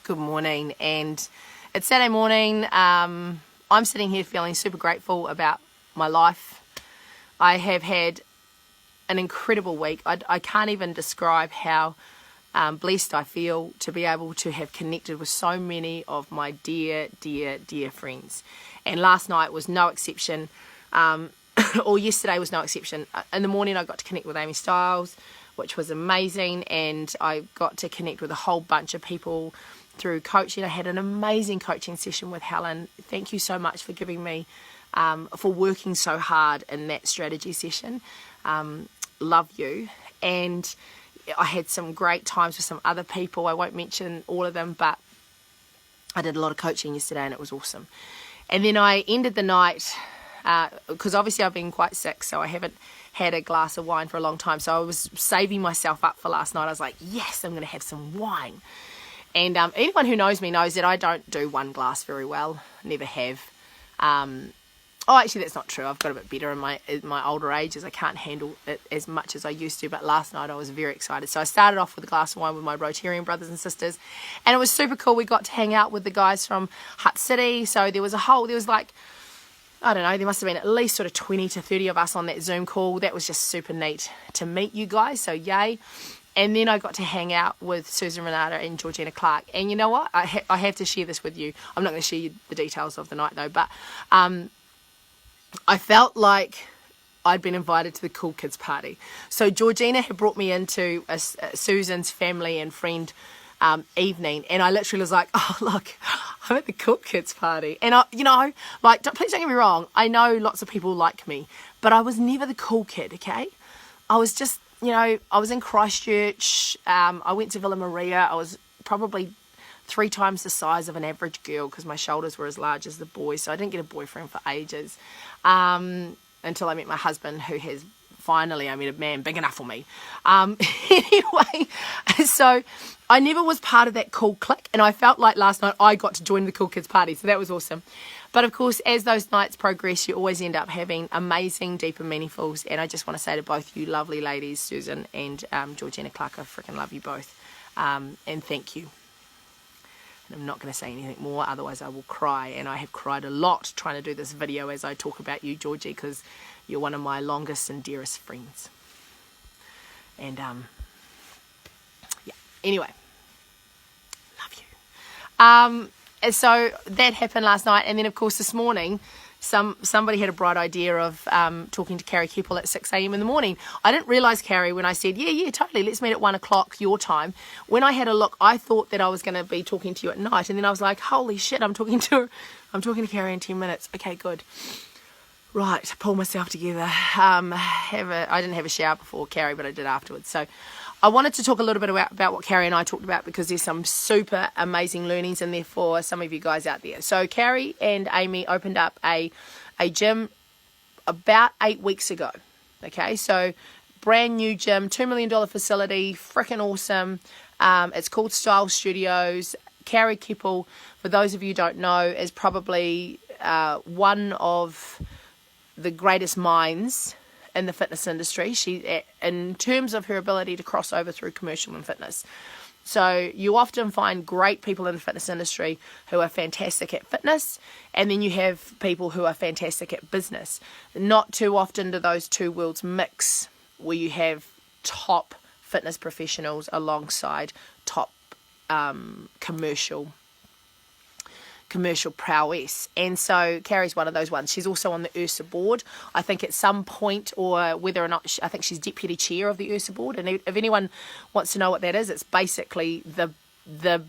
Good morning, and it's Saturday morning. I'm sitting here feeling super grateful about my life. I have had an incredible week. I can't even describe how blessed I feel to be able to have connected with so many of my dear friends. And last night was no exception, or yesterday was no exception. In the morning I got to connect with Amy Stiles, which was amazing, and I got to connect with a whole bunch of people through coaching. I had an amazing coaching session with Helen. Thank you so much for giving me, for working so hard in that strategy session. Love you. And I had some great times with some other people. I won't mention all of them, but I did a lot of coaching yesterday and it was awesome. And then I ended the night, because obviously I've been quite sick, so I haven't had a glass of wine for a long time. So I was saving myself up for last night. I was like, yes, I'm going to have some wine. And anyone who knows me knows that I don't do one glass very well. Never have. Actually, that's not true. I've got a bit better in my older age, as I can't handle it as much as I used to. But last night I was very excited. So I started off with a glass of wine with my Rotarian brothers and sisters. And it was super cool. We got to hang out with the guys from Hutt City. So there was like, I don't know, there must have been at least sort of 20 to 30 of us on that Zoom call. That was just super neat to meet you guys. So yay. And then I got to hang out with Susan Renata and Georgina Clark. And you know what? I have to share this with you. I'm not going to share you the details of the night though. But I felt like I'd been invited to the cool kids party. So Georgina had brought me into Susan's family and friend evening. And I literally was like, oh, look, I'm at the cool kids party. And, please don't get me wrong. I know lots of people like me. But I was never the cool kid, okay? I was just... I was in Christchurch, I went to Villa Maria. I was probably 3 times the size of an average girl because my shoulders were as large as the boys, so I didn't get a boyfriend for ages, until I met my husband, who has finally, I met a man big enough for me. Anyway, so I never was part of that cool clique, and I felt like last night I got to join the cool kids party, so that was awesome. But of course, as those nights progress, you always end up having amazing, deep and meaningfuls. And I just want to say to both you lovely ladies, Susan and Georgina Clark, I freaking love you both. And thank you. And I'm not going to say anything more, otherwise I will cry. And I have cried a lot trying to do this video as I talk about you, Georgie, because you're one of my longest and dearest friends. And, anyway, love you. And so that happened last night, and then of course this morning somebody had a bright idea of talking to Carrie Kepple at 6 a.m. in the morning. I didn't realise, Carrie, when I said, yeah, totally, let's meet at 1 o'clock your time. When I had a look, I thought that I was going to be talking to you at night, and then I was like, holy shit, I'm talking to Carrie in 10 minutes. Okay, good. Right, pull myself together. I didn't have a shower before Carrie, but I did afterwards. So I wanted to talk a little bit about what Carrie and I talked about, because there's some super amazing learnings in there for some of you guys out there. So Carrie and Amy opened up a gym about 8 weeks ago. Okay, so brand new gym, $2 million facility, freaking awesome. It's called Style Studios. Carrie Kepple, for those of you who don't know, is probably one of the greatest minds in the fitness industry. She, in terms of her ability to cross over through commercial and fitness. So you often find great people in the fitness industry who are fantastic at fitness, and then you have people who are fantastic at business. Not too often do those two worlds mix, where you have top fitness professionals alongside top commercial prowess. And so Carrie's one of those ones. She's also on the URSA board, I think at some point, or whether or not, I think she's deputy chair of the URSA board. And if anyone wants to know what that is, it's basically the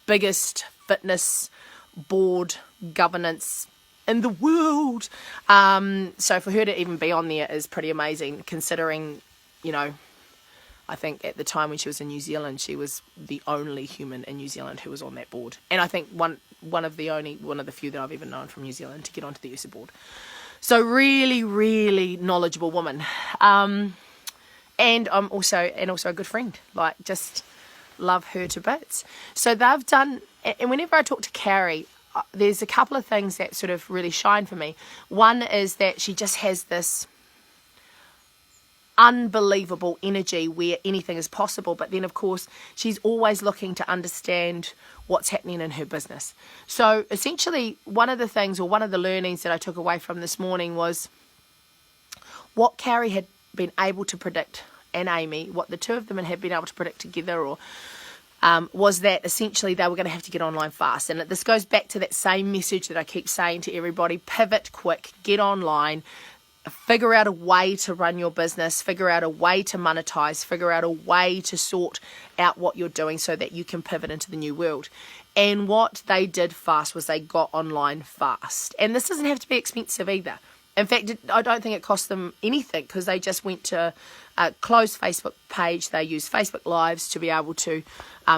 biggest fitness board governance in the world. So for her to even be on there is pretty amazing, considering, I think at the time when she was in New Zealand, she was the only human in New Zealand who was on that board. And I think one of the few that I've ever known from New Zealand to get onto the URSA board. So really, really knowledgeable woman. And I'm also a good friend. Like, just love her to bits. So they've done, and whenever I talk to Carrie, there's a couple of things that sort of really shine for me. One is that she just has this unbelievable energy where anything is possible. But then, of course, she's always looking to understand what's happening in her business. So essentially, one of the things, or one of the learnings that I took away from this morning was what Carrie had been able to predict, and Amy, what the two of them had been able to predict together, or was that essentially they were going to have to get online fast. And this goes back to that same message that I keep saying to everybody: pivot quick, get online, figure out a way to run your business, figure out a way to monetize, figure out a way to sort out what you're doing so that you can pivot into the new world. And what they did fast was they got online fast. And this doesn't have to be expensive either. In fact, I don't think it cost them anything, because they just went to a closed Facebook page. They used Facebook Lives to be able to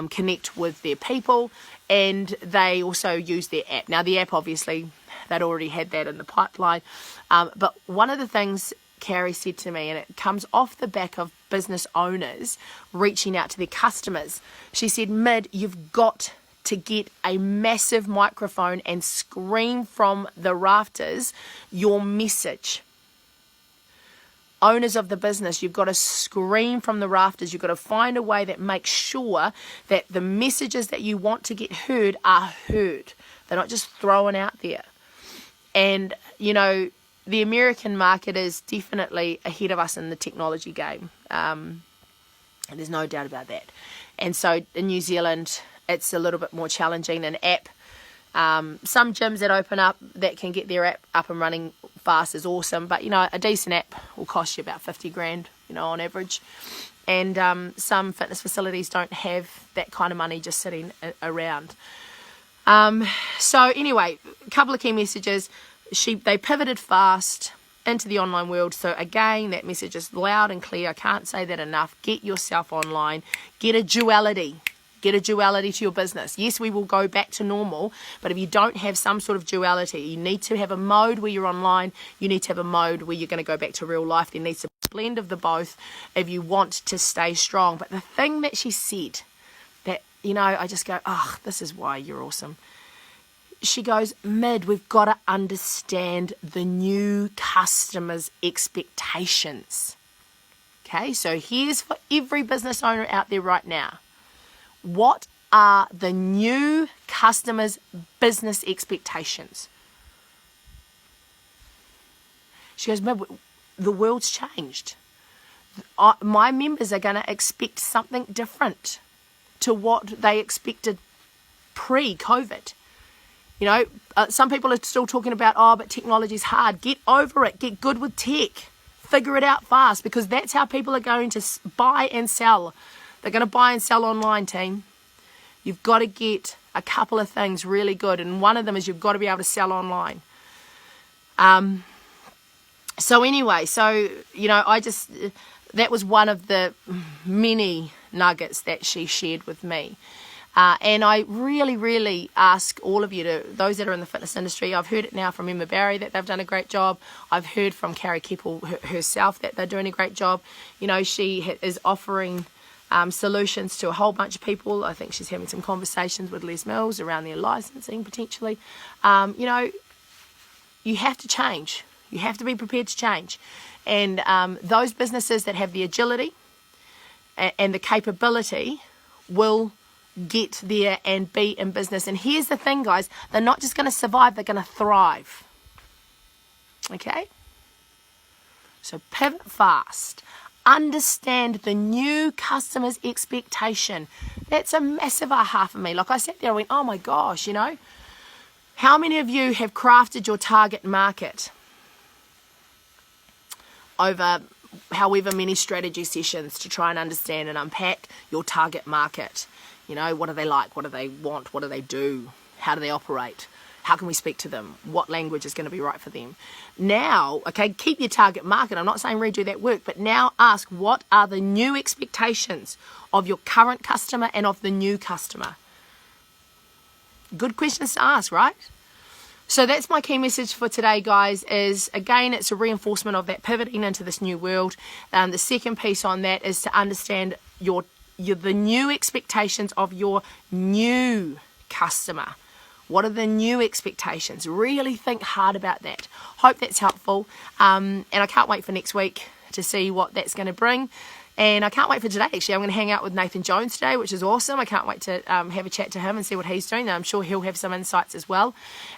connect with their people, and they also used their app. Now, the app, obviously, they'd already had that in the pipeline. But one of the things Carrie said to me, and it comes off the back of business owners reaching out to their customers, she said, Mid, you've got to get a massive microphone and scream from the rafters your message. Owners of the business, you've got to scream from the rafters. You've got to find a way that makes sure that the messages that you want to get heard are heard. They're not just thrown out there. And, you know, the American market is definitely ahead of us in the technology game. And there's no doubt about that. And so in New Zealand, it's a little bit more challenging. An app, some gyms that open up that can get their app up and running fast is awesome. But, you know, a decent app will cost you about 50 grand, you know, on average. And some fitness facilities don't have that kind of money just sitting around. So anyway, a couple of key messages. They pivoted fast into the online world. So again, that message is loud and clear. I can't say that enough. Get yourself online. Get a duality. Get a duality to your business. Yes, we will go back to normal, but if you don't have some sort of duality, you need to have a mode where you're online. You need to have a mode where you're going to go back to real life. There needs to be a blend of the both if you want to stay strong. But the thing that she said that, you know, I just go, oh, this is why you're awesome. She goes, Mid, we've got to understand the new customer's expectations. Okay, so here's for every business owner out there right now. What are the new customer's business expectations? She goes, Mid, the world's changed. My members are going to expect something different to what they expected pre-COVID. You know, some people are still talking about, oh, but technology's hard. Get over it. Get good with tech. Figure it out fast, because that's how people are going to buy and sell. They're going to buy and sell online, team. You've got to get a couple of things really good, and one of them is you've got to be able to sell online. So anyway, you know, that was one of the many nuggets that she shared with me. And I really, really ask all of you, those that are in the fitness industry, I've heard it now from Emma Barry that they've done a great job. I've heard from Carrie Kepple herself that they're doing a great job. You know, she is offering solutions to a whole bunch of people. I think she's having some conversations with Les Mills around their licensing potentially. You know, you have to change. You have to be prepared to change. And those businesses that have the agility and the capability will get there and be in business. And here's the thing, guys, they're not just going to survive, they're going to thrive. Okay? So pivot fast. Understand the new customer's expectation. That's a massive aha for me. Like I sat there and went, oh my gosh, you know, how many of you have crafted your target market over however many strategy sessions to try and understand and unpack your target market? You know, what do they like? What do they want? What do they do? How do they operate? How can we speak to them? What language is going to be right for them? Now, okay, keep your target market. I'm not saying redo that work, but now ask, what are the new expectations of your current customer and of the new customer? Good questions to ask, right? So that's my key message for today, guys, is, again, it's a reinforcement of that pivoting into this new world. The second piece on that is to understand the new expectations of your new customer. What are the new expectations? Really think hard about that. Hope that's helpful. And I can't wait for next week to see what that's going to bring. And I can't wait for today, actually. I'm going to hang out with Nathan Jones today, which is awesome. I can't wait to have a chat to him and see what he's doing. I'm sure he'll have some insights as well.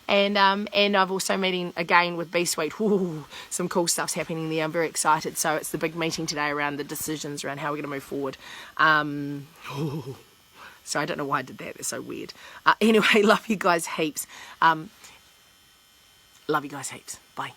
And I've also meeting again with B-Suite. Ooh, some cool stuff's happening there. I'm very excited. So it's the big meeting today around the decisions around how we're going to move forward. So I don't know why I did that. It's so weird. Anyway, love you guys heaps. Love you guys heaps. Bye.